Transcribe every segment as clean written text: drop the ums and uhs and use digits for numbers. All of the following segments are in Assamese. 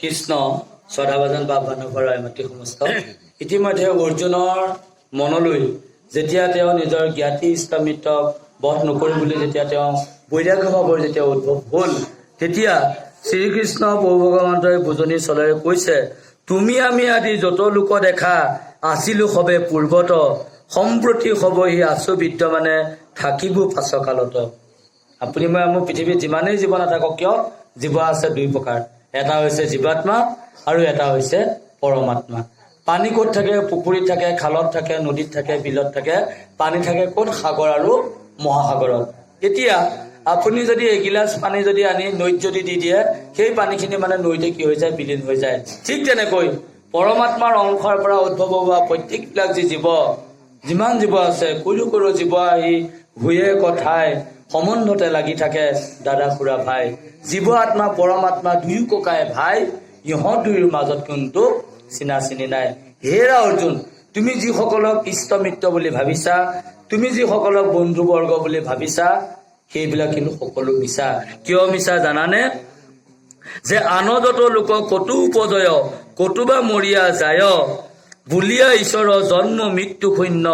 কৃষ্ণ শ্ৰদ্ধাভাজন বা ভানুভৰ ৰায়মতী সমস্ত ইতিমধ্যে অৰ্জুনৰ মনলৈ যেতিয়া তেওঁ নিজৰ জ্ঞাতি ইষ্টমিত্ৰক বধ নকৰি বুলি যেতিয়া তেওঁ বৈৰাগ্য ভাৱৰ যেতিয়া উদ্ভৱ হ'ল, তেতিয়া শ্ৰীকৃষ্ণ প্ৰভু ভগৱন্তই বুজনি চলেৰে কৈছে, তুমি আমি আদি যত লোক দেখা আছিলো সবে পূৰ্বত, সম্প্ৰতি হবহি আছো বিদ্যমানে থাকিব পাছকালত। আপুনি মই মোৰ পৃথিৱীত যিমানেই জীৱ নাথাকক কিয়, জীৱ আছে দুই প্ৰকাৰ, এটা হৈছে জীৱাত্মা আৰু এটা হৈছে পৰমাত্মা। পানী ক'ত থাকে? পুখুৰীত থাকে, খালত থাকে, নদীত থাকে, বিলত থাকে। পানী থাকে ক'ত? সাগৰ আৰু মহাসাগৰত। এতিয়া আপুনি যদি এগিলাচ পানী যদি আনি নৈত যদি দি দিয়ে, সেই পানীখিনি মানে নৈতে কি হৈ যায়? বিলীন হৈ যায়। ঠিক তেনেকৈ পৰমাত্মাৰ অংশৰ পৰা উদ্ভৱ হোৱা প্ৰত্যেকবিলাক যি জীৱ, যিমান জীৱ আছে, সৰু সৰু জীৱ আহি ভূঞে কথাই সম্বন্ধতে লাগি থাকে দাদা খুৰা ভাই। জীৱ আত্মা পৰমাত্মা দুয়ো ককাই ভাই, ইহঁত দুয়োৰ মাজত কিন্তু চিনা চিনি নাই। হেৰা অৰ্জুন, তুমি যিসকলক ইষ্টমিত্ৰ বুলি ভাবিছা, তুমি যিসকলক বন্ধুবৰ্গ বুলি ভাবিছা, সেইবিলাক কিন্তু সকলো মিছা। কিয় মিছা জানানে? যে আন যত লোক কতো উপজয়, কতোবা মৰিয়া যায়, বুলিয়া ঈশ্বৰ জন্ম মৃত্যু শূন্য,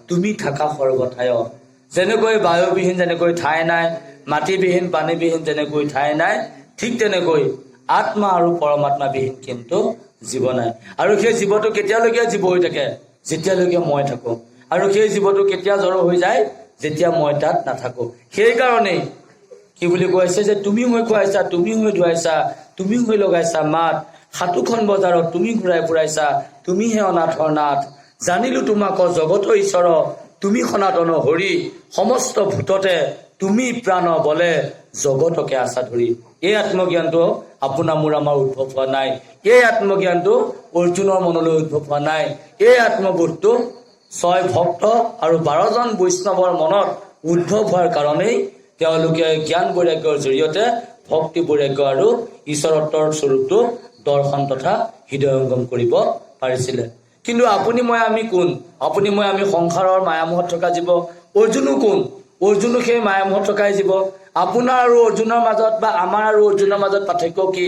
তুমি থাকা সৰ্বঠায়। যেনেকৈ বায়ুবিহীন যেনেকৈ ঠাই নাই, মাটিবিহীন পানীবিহীন যেনেকৈ ঠাই নাই, ঠিক তেনেকৈ আত্মা আৰু পৰমাত্মাবিহীন কিন্তু জীৱ নাই। আৰু সেই জীৱটো কেতিয়ালৈকে জীৱ হৈ থাকে? যেতিয়ালৈকে মই থাকো। আৰু সেই জীৱটো কেতিয়া জড় হৈ যায়? যেতিয়া মই তাত নাথাকো। সেইকাৰণেই কি বুলি কৈছে যে তুমি হৈ খুৱাইছা, তুমি হৈ ধুৱাইছা, তুমি হৈ লগাইছা মাত, সাতোখন বজাৰত তুমি ঘূৰাই ফুৰাইছা, তুমিহে অনাথৰ নাথ। জানিলো তোমাক জগতৰ ঈশ্বৰ, তুমি সনাতন হৰি, সমস্ত ভূততে তুমি প্ৰাণ বলে, জগতকে আছা ধৰি। এই আত্মজ্ঞানটো আপোনাৰ মোৰ আমাৰ উদ্ভৱ হোৱা নাই। এই আত্মজ্ঞানটো অৰ্জুনৰ মনলৈ উদ্ভৱ হোৱা নাই। এই আত্মবোধটো 6 ভক্ত আৰু 12 জন বৈষ্ণৱৰ মনত উদ্ভৱ হোৱাৰ কাৰণেই তেওঁলোকে জ্ঞান বৈৰাগ্যৰ জৰিয়তে ভক্তি বৈৰাগ্য আৰু ঈশ্বৰত্বৰ স্বৰূপটো দৰ্শন তথা হৃদয়ংগম কৰিব পাৰিছিলে। কিন্তু আপুনি মই আমি কোন? আপুনি মই আমি সংসাৰৰ মায়ামোহত থকা জীৱ। অৰ্জুনো কোন? অৰ্জুনো সেই মায়ামোহত থকাই জীৱ। আপোনাৰ আৰু অৰ্জুনৰ মাজত বা আমাৰ আৰু অৰ্জুনৰ মাজত পাৰ্থক্য কি?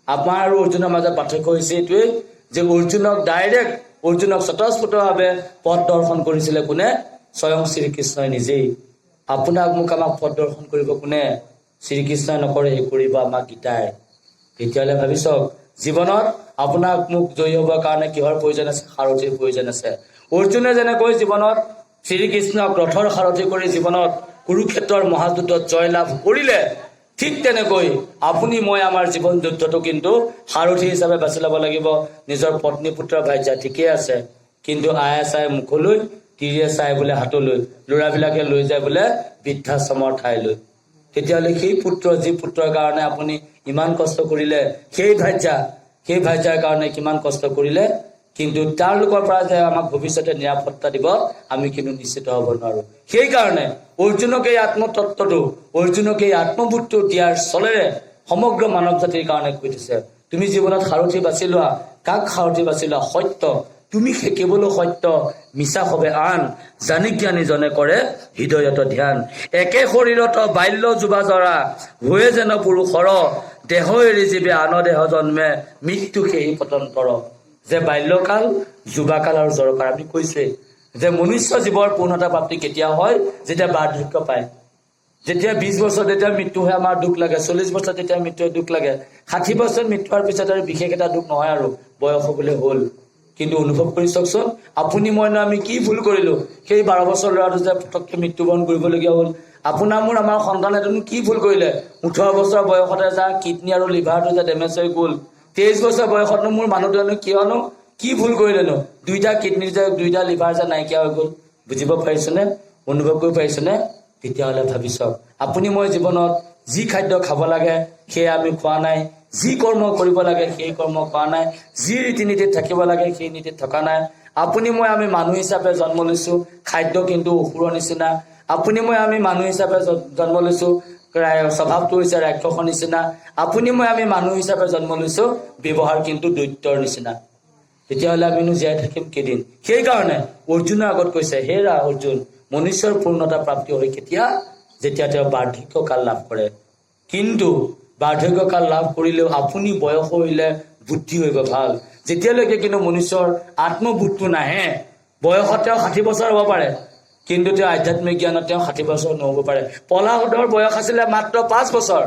আমাৰ আৰু অৰ্জুনৰ মাজত পাৰ্থক্য হৈছে এইটোৱেই যে অৰ্জুনক ডাইৰেক্ট, অৰ্জুনক স্বতঃস্ফূৰ্তভাৱে পথ দৰ্শন কৰিছিলে কোনে? স্বয়ং শ্ৰীকৃষ্ণই নিজেই। আপোনাক মোক আমাক পথ দৰ্শন কৰিব কোনে? শ্ৰীকৃষ্ণই নকৰে, সেই কৰিব আমাক গীতাই। তেতিয়াহ'লে ভাবি চাওক, জীৱনত আপোনাক মোক জয়ী হ'বৰ কাৰণে কিহৰ প্ৰয়োজন আছে? সাৰথীৰ প্ৰয়োজন আছে। অৰ্জুনে যেনেকৈ জীৱনত শ্ৰীকৃষ্ণক ৰথৰ সাৰথি কৰি জীৱনত কুৰুক্ষেত্ৰৰ মহাযুদ্ধত জয়লাভ কৰিলে, ঠিক তেনেকৈ আপুনি মই আমাৰ জীৱন যুদ্ধটো কিন্তু সাৰথি হিচাপে বাছি ল'ব লাগিব। নিজৰ পত্নী পুত্ৰ ভাইজা ঠিকেই আছে, কিন্তু আয়ে চাই মুখলৈ, তিৰিয়ে চাই বোলে হাতলৈ, ল'ৰাবিলাকে লৈ যায় বোলে বৃদ্ধাশ্ৰমৰ ঠাইলৈ। তেতিয়াহ'লে সেই পুত্ৰ, যি পুত্ৰৰ কাৰণে আপুনি ইমান কষ্ট কৰিলে, সেই ভাইজাৰ কাৰণে কিমান কষ্ট কৰিলে, কিন্তু তেওঁলোকৰ পৰা যে আমাক ভৱিষ্যতে নিৰাপত্তা দিব, আমি কিন্তু নিশ্চিত হ'ব নোৱাৰো। সেইকাৰণে অৰ্জুনক এই আত্মতত্ত্বটো, অৰ্জুনক এই আত্মবোধটো দিয়াৰ চলেৰে সমগ্ৰ মানৱ জাতিৰ কাৰণে কৈ দিছে, তুমি জীৱনত সাৰথি বাছি লোৱা। কাক সাৰথি বাছি লোৱা? সত্য। তুমি কেৱল সত্য, মিছা হবে আন, জানি জ্ঞানী জনে কৰে হৃদয়ত ধ্যান। একে শৰীৰত বাল্য যুৱা জৰা, হৈয়ে যেন পুৰুষৰ, দেহ এৰি জীৱে আন দেহ জন্মে, মৃত্যু সেই পতন্তৰ। যে বাল্যকাল, যুৱাকাল আৰু জড়কাল, আমি কৈছোৱেই যে মনুষ্য জীৱৰ পূৰ্ণতা প্ৰাপ্তি কেতিয়া হয়? যেতিয়া বাৰ্ধক্য পায়। যেতিয়া 20 বছৰ যেতিয়া মৃত্যু হয় আমাৰ দুখ লাগে, 40 বছৰ যেতিয়া মৃত্যু দুখ লাগে, 60 বছৰ মৃত্যু হোৱাৰ পিছত আৰু বিশেষ এটা দুখ নহয় আৰু, বয়স হ'বলৈ হ'ল। কিন্তু অনুভৱ কৰি চাওকচোন, আপুনি মইনো আমি কি ভুল কৰিলো? সেই 12 বছৰ ল'ৰাটো যে পটককে মৃত্যুবৰণ কৰিবলগীয়া হ'ল। আপোনাৰ মোৰ আমাৰ সন্তান এজনো কি ভুল কৰিলে? 18 বছৰ বয়সতে যা কিডনী আৰু লিভাৰটো যে ডেমেজ হৈ গ'ল। 23 বছৰ বয়সতনো মোৰ মানুহজনো কিয়নো কি ভুল কৰিলেনো? 2টা কিডনী যে 2টা লিভাৰ যে নাইকিয়া হৈ গ'ল। বুজিব পাৰিছেনে? অনুভৱ কৰিব পাৰিছেনে? তেতিয়াহ'লে ভাবি চাওক, আপুনি মই জীৱনত যি খাদ্য খাব লাগে সেয়া আমি খোৱা নাই, যি কৰ্ম কৰিব লাগে সেই কৰ্ম কৰা নাই, যি ৰীতি নীতিত থাকিব লাগে সেই নীতিত থকা নাই। আপুনি মই আমি মানুহ হিচাপে জন্ম লৈছো, খাদ্য কিন্তু অসুৰৰ নিচিনা। আপুনি মই আমি মানুহ হিচাপে জন্ম লৈছো, স্বভাৱটো হৈছে ৰাক্ষসৰ নিচিনা। আপুনি মই আমি মানুহ হিচাপে জন্ম লৈছো, ব্যৱহাৰ কিন্তু দৈত্যৰ নিচিনা। তেতিয়াহ'লে আমিনো জীয়াই থাকিম কেইদিন? সেইকাৰণে অৰ্জুনৰ আগত কৈছে, হেৰা অৰ্জুন, মনুষ্যৰ পূৰ্ণতা প্ৰাপ্তি হয় কেতিয়া? যেতিয়া তেওঁ বাৰ্ধক্য কাল লাভ কৰে। কিন্তু বাৰ্ধক্যকাল লাভ কৰিলেও আপুনি বয়স হৈলে বুদ্ধি হৈ গৈ ভাল। যেতিয়ালৈকে কিন্তু মনুষ্যৰ আত্মবোধটো নাহে, বয়সত তেওঁ 60 বছৰ হ'ব পাৰে, কিন্তু তেওঁ আধ্যাত্মিক জ্ঞানত তেওঁ 60 বছৰ নহ'ব পাৰে। পলাশোধৰ বয়স আছিলে মাত্ৰ 5 বছৰ,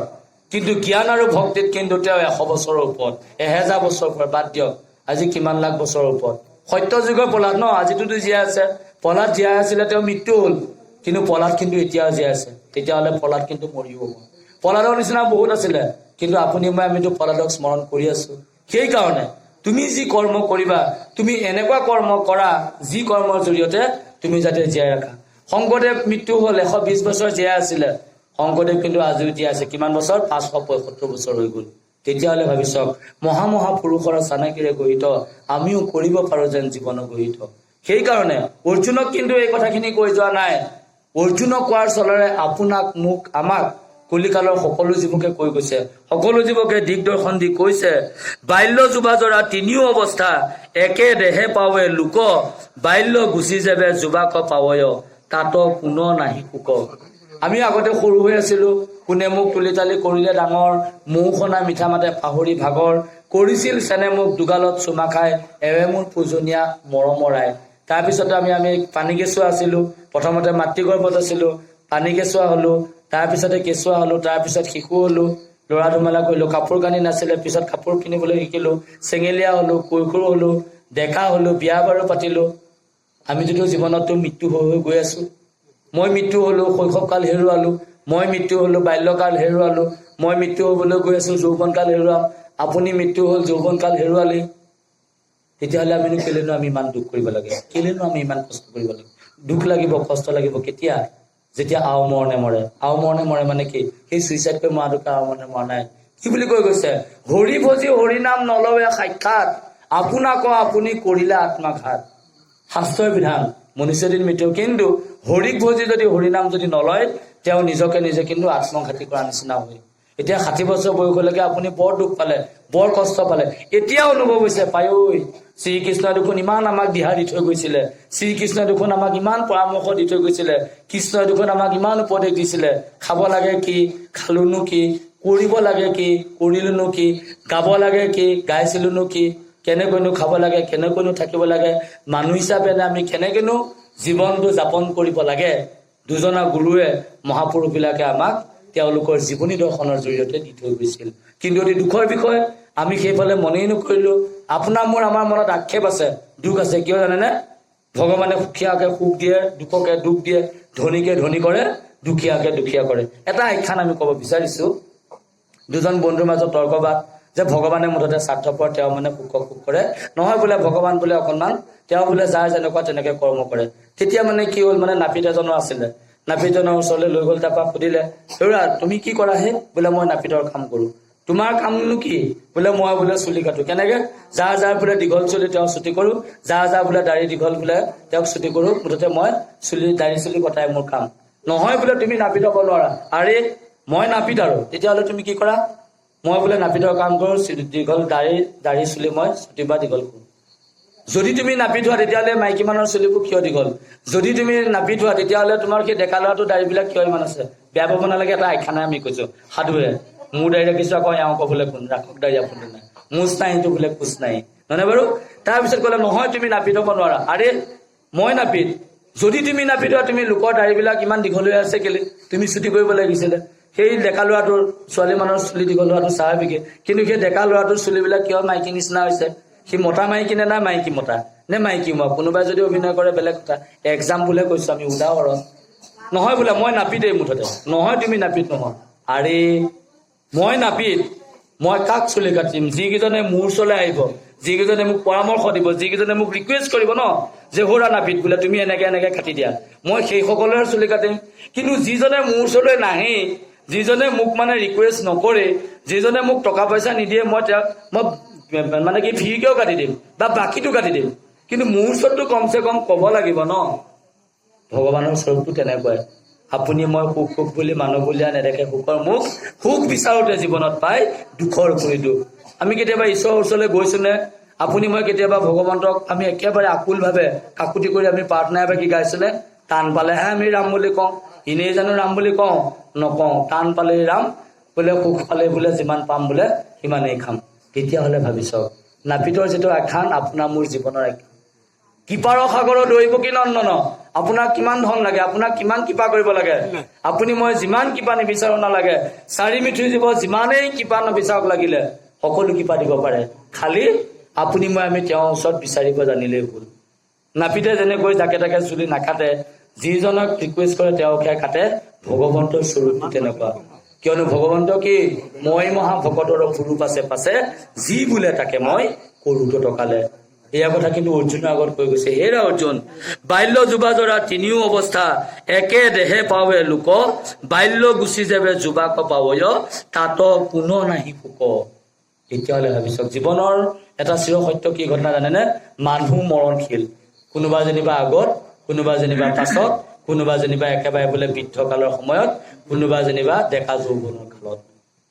কিন্তু জ্ঞান আৰু ভক্তিত কিন্তু তেওঁ 100 বছৰৰ ওপৰত, 1000 বছৰৰ ওপৰত, বাদ দিয়ক আজি কিমান লাখ বছৰৰ ওপৰত। সত্য যুগৰ পলাশ ন, আজিটোতো জীয়াই আছে। পলাশ জীয়াই আছিলে, তেওঁ মৃত্যু হ'ল, কিন্তু পলাশ কিন্তু এতিয়াও জীয়াই আছে। তেতিয়াহ'লে পলাশ কিন্তু মৰিব। পলাশৰ নিচিনা বহুত আছিলে, কিন্তু আপুনি মই আমিতো পলাশক স্মৰণ কৰি আছো। সেইকাৰণে তুমি যি কৰ্ম কৰিবা, তুমি এনেকুৱা কৰ্ম কৰা যি কৰ্মৰ জৰিয়তে তুমি যাতে জীয়াই ৰাখা। শংকৰদেৱ মৃত্যু হ'ল, 120 বছৰ জীয়াই আছিলে। শংকৰদেৱ কিন্তু আজিও জীয়াই আছে কিমান বছৰ? 575 বছৰ হৈ গ'ল। তেতিয়াহ'লে ভাবি চাওক, মহাপুৰুষৰ চানেকিৰে গঢ়িত আমিও কৰিব পাৰো যেন জীৱনৰ গঢ়িত। সেইকাৰণে অৰ্জুনক কিন্তু এই কথাখিনি কৈ যোৱা নাই। অৰ্জুনক কোৱাৰ চলেৰে আপোনাক, মোক, আমাক কলিকালৰ সকলো জীৱকে কৈ গৈছে। সকলো জীৱকে দিগদৰ্শন দি কৈছে, বাল্য যুৱাজৰা তিনিও অৱস্থা, একে দেহে পাৱে লোক, বাল্য গুচি যাবে যুৱাক পাৱয়, তাত কোনো নাহি সুক। আমি আগতে সৰু হৈ আছিলো, কোনে মোক তুলি তালি কৰিলে ডাঙৰ, মৌ সনা মিঠা মাতে পাহৰি ভাগৰ, কৰিছিল চেনে মোক দুগালত চুমা খাই, এৱে মোৰ পূজনীয়া মৰমৰাই। তাৰপিছতে আমি পানী কেঁচুৱা আছিলো। প্ৰথমতে মাতৃগৰ্ভত আছিলো, পানী কেঁচুৱা হলো, তাৰপিছতে কেঁচুৱা হলো, তাৰপিছত শিশু হলো, লৰা ধুমেলা কৰিলো, কাপোৰ কানি নাছিলে, পিছত কাপোৰ কিনিবলৈ শিকিলো, চেঙেলীয়া হলো, কৈশোৰ হলো, ডেকা হলো, বিয়া বাৰু পাতিলো। আমিতো জীৱনততো মৃত্যু হৈ হৈ গৈ আছো। মই মৃত্যু হলো, শৈশৱকাল হেৰুৱালো, মই মৃত্যু হলো, বাল্যকাল হেৰুৱালো, মই মৃত্যু হবলৈ গৈ আছো, যৌৱনকাল হেৰুৱাম। আপুনি মৃত্যু হল, যৌৱনকাল হেৰুৱালেই। তেতিয়াহ'লে আমিনো কেলেনো আমি ইমান দুখ কৰিব লাগে? কেলেনো আমি ইমান কষ্ট কৰিব লাগে? দুখ লাগিব, কষ্ট লাগিব কেতিয়া? যেতিয়া আও মৰণে মৰে। আও মৰণে মৰে মানে কি? সেই চুইচাইড কৰি মৰাটোকে আও মৰণে মৰা নাই। কি বুলি কৈ গৈছে? হৰি ভজি হৰি নাম নলৱে সাক্ষাৎ, আপোনাক আপুনি কৰিলে আত্মাঘাত। শাস্ত্ৰৰ বিধান, মনুষ্যদিন মৃত্যু। কিন্তু হৰিক ভজি যদি হৰিনাম যদি নলয়, তেওঁ নিজকে নিজে কিন্তু আত্মঘাতী কৰাৰ নিচিনা হয়। এতিয়া 60 বছৰ বয়সলৈকে আপুনি বৰ দুখ পালে, বৰ কষ্ট পালে। এতিয়া অনুভৱ হৈছে, পাই ঐ শ্ৰীকৃষ্ণই দেখোন ইমান আমাক দিহা দি থৈ গৈছিলে, শ্ৰীকৃষ্ণই দেখোন আমাক ইমান পৰামৰ্শ দি থৈ গৈছিলে, কৃষ্ণই দেখোন আমাক ইমান উপদেশ দিছিলে। খাব লাগে কি, খালোনো কি, কৰিব লাগে কি, কৰিলোনো কি, গাব লাগে কি, গাইছিলোনো কি, কেনেকৈনো খাব লাগে, কেনেকৈনো থাকিব লাগে, মানুহ হিচাপে আমি কেনেকৈনো জীৱনটো যাপন কৰিব লাগে। দুজনা গুৰুৱে, মহাপুৰুষবিলাকে আমাক তেওঁলোকৰ জীৱনী দৰ্শনৰ জৰিয়তে দি থৈ গৈছিল। কিন্তু অতি দুখৰ বিষয়, আমি সেইফালে মনেই নকৰিলো। আপোনাৰ আমাৰ মনত আক্ষেপ আছে, দুখ আছে। কিয় জানেনে? ভগৱানে সুখীয়াকে সুখ দিয়ে, দুখকে দুখ দিয়ে, ধনীকে ধনী কৰে, দুখীয়াকে দুখীয়া কৰে। এটা আখ্যান আমি ক'ব বিচাৰিছো। দুজন বন্ধুৰ মাজত তৰ্কবাদ যে ভগৱানে মুঠতে স্বাৰ্থপৰ, তেওঁ মানে সুখক সুখ কৰে, নহয় বোলে ভগৱান বোলে অকণমান, তেওঁ বোলে যাৰ যেনেকুৱা তেনেকে কৰ্ম কৰে। তেতিয়া মানে কি হ'ল, মানে নাপিত এজনো আছিলে, নাপিতজনৰ ওচৰলৈ লৈ গ'ল। তাৰপৰা সুধিলে, ল'ৰা তুমি কি কৰা হে? বোলে মই নাপিতৰ কাম কৰো। তোমাৰ কামনো কি? বোলে মই বোলে চুলি কাটো। কেনেকে? যাৰ যাৰ বোলে দীঘল চুলি তেওঁ চুটি কৰো, যাৰ যাৰ বোলে দাড়ি দীঘল বোলে তেওঁক চুটি কৰো, মুঠতে মই দাড়ি চুলি কটাই মোৰ কাম। নহয় বোলে তুমি নাপিত হ'ব নোৱাৰা। আৰে মই নাপিত, আৰু তেতিয়াহ'লে তুমি কি কৰা? মই বোলে নাপিতৰ কাম কৰো, দীঘল দাড়ি চুলি মই চুটি বা দীঘল কৰো। যদি তুমি নাপিত হোৱা, তেতিয়াহ'লে মাইকী মানুহৰ চুলিবোৰ কিয় দীঘল? যদি তুমি নাপিত হোৱা, তেতিয়াহ'লে তোমাৰ সেই ডেকা ল'ৰাটোৰ দাড়িবিলাক কিয় ইমান আছে? বেয়া পাব নালাগে, এটা আখ্যানে আমি কৈছো। সাধুৱে মোৰ দাড়ি ৰাখিছো, আকৌ এওঁ বোলে কোন ৰাখক দাড়ি আপুনি নাই, মুচ নাই সেইটো বোলে কোচ নাই, নহয় বাৰু? তাৰপিছত ক'লে, নহয় তুমি নাপিত হ'ব নোৱাৰা। আৰে মই নাপিত, যদি তুমি নাপিত হোৱা, তুমি লোকৰ দাড়িবিলাক ইমান দীঘল হৈ আছে কেলে? তুমি চুটি কৰিব লাগিছিলে। সেই ডেকা ল'ৰাটোৰ, ছোৱালী মানুহৰ চুলি দীঘল হোৱাটো স্বাভাৱিকে, কিন্তু সেই ডেকা ল'ৰাটোৰ চুলিবিলাক কিয় মাইকী নিচিনা হৈছে? সি মতা মাইকী নে মাইকী মতা নে মাইকী মই? কোনোবাই যদি অভিনয় কৰে বেলেগ কথা, এক্সাম্পলহে কৈছো আমি, উদাহৰণ। নহয় বোলে মই নাপিতেই মুঠতে। নহয় তুমি নাপিত নহয়। আৰে মই নাপিত, মই কাক চুলি কাটিম? যিকেইজনে মোৰ ওচৰলৈ আহিব, যিকেইজনে মোক পৰামৰ্শ দিব, যিকেইজনে মোক ৰিকুৱেষ্ট কৰিব ন, যে সৌৰা নাপিত বোলে তুমি এনেকে এনেকে কাটি দিয়া, মই সেই সকলোৰে চুলি কাটিম। কিন্তু যিজনে মোৰ ওচৰলৈ নাহে, যিজনে মোক মানে ৰিকুৱেষ্ট নকৰে, যিজনে মোক টকা পইচা নিদিয়ে, মই মানে কি ফ্ৰীকেও কাটি দিম বা বাকীটো কাটি দিম, কিন্তু মোৰ ওচৰততো কমচে কম ক'ব লাগিব ন। ভগৱানৰ স্বৰূপটো তেনেকুৱাই। আপুনি মই সুখ সুখ বুলি মানুহ বুলিয়া নেদেখে, সুখৰ মুখ সুখ বিচাৰোতে জীৱনত পাই দুখৰ কৰি দুখ। আমি কেতিয়াবা ঈশ্বৰৰ ওচৰলৈ গৈছো নে? আপুনি মই কেতিয়াবা ভগৱন্তক আমি একেবাৰে আকুলভাৱে কাকুতি কৰি আমি প্ৰাৰ্থনা এভাগি গাইছোনে? টান পালেহে আমি ৰাম বুলি কওঁ, এনেই জানো ৰাম বুলি কওঁ? নকওঁ। টান পালে ৰাম, বোলে সুখ পালে বোলে যিমান পাম বোলে সিমানেই খাম। তেতিয়াহ'লে ভাবি চাওক, নাপিতৰ যিটো আখ্যান আপোনাৰ মোৰ জীৱনৰ আখ্যান। কৃপাৰ সাগৰৰ দৈৱকী নন্দন, আপোনাক কিমান ধন লাগে, আপোনাক কিমান কৃপা কৰিব লাগে, আপুনি মই যিমান কৃপা নিবিচাৰো নালাগে, চাৰি মিঠুৰ জীৱ যিমানেই কৃপা নিবিচাৰক লাগিলে সকলো কৃপা দিব পাৰে, খালি আপুনি মই আমি তেওঁৰ ওচৰত বিচাৰিব জানিলেই ভুল। নাপিতে যেনেকৈ যাকে তাকে চুলি নাকাটে, যিজনক ৰিকুৱেষ্ট কৰে তেওঁকহে কাটে, ভগৱন্তৰ স্বৰূপটো তেনেকুৱা। কিয়নো ভগৱন্ত কি, মই মহা ভকতৰ পুৰুষ আছে পাছে, যি বোলে তাকে মই কৰো টকালে। এয়া কথা কিন্তু অৰ্জুনৰ আগত কৈ গৈছে, হেৰা অৰ্জুন, বাল্য যুৱাজৰা তিনিও অৱস্থা, একে দেহে পাৱে লোক, বাল্য গুচি যাবে যুৱাক পাৱয়, তাত কোনো নাহি পোক। তেতিয়াহ'লে ভাবিছক, জীৱনৰ এটা চিৰ সত্য কি ঘটনা জানেনে? মানুহ মৰণশীল, কোনোবা যেনিবা আগত, কোনোবা যেনিবা পাছত, কোনোবা যেনিবা একেবাৰে বোলে বৃদ্ধ কালৰ সময়ত, কোনোবা যেনিবা ডেকা যৌৱনৰ কালত।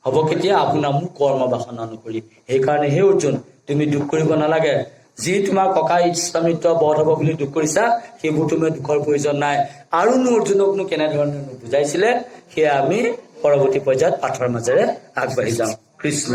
হ'ব কেতিয়া? আপোনাৰ মোৰ কৰ্ম বাসনা অনুসৰি। সেইকাৰণে হে অৰ্জুন, তুমি দুখ কৰিব নালাগে। যি তোমাৰ ককা ইষ্টামিত্ৰ বধ হ'ব বুলি দুখ কৰিছা, সেইবোৰ তুমি দুখৰ প্ৰয়োজন নাই। আৰুনো অৰ্জুনকনো কেনেধৰণে বুজাইছিলে, সেয়া আমি পৰৱৰ্তী পৰ্যায়ত পাঠৰ মাজেৰে আগবাঢ়ি যাম। কৃষ্ণ।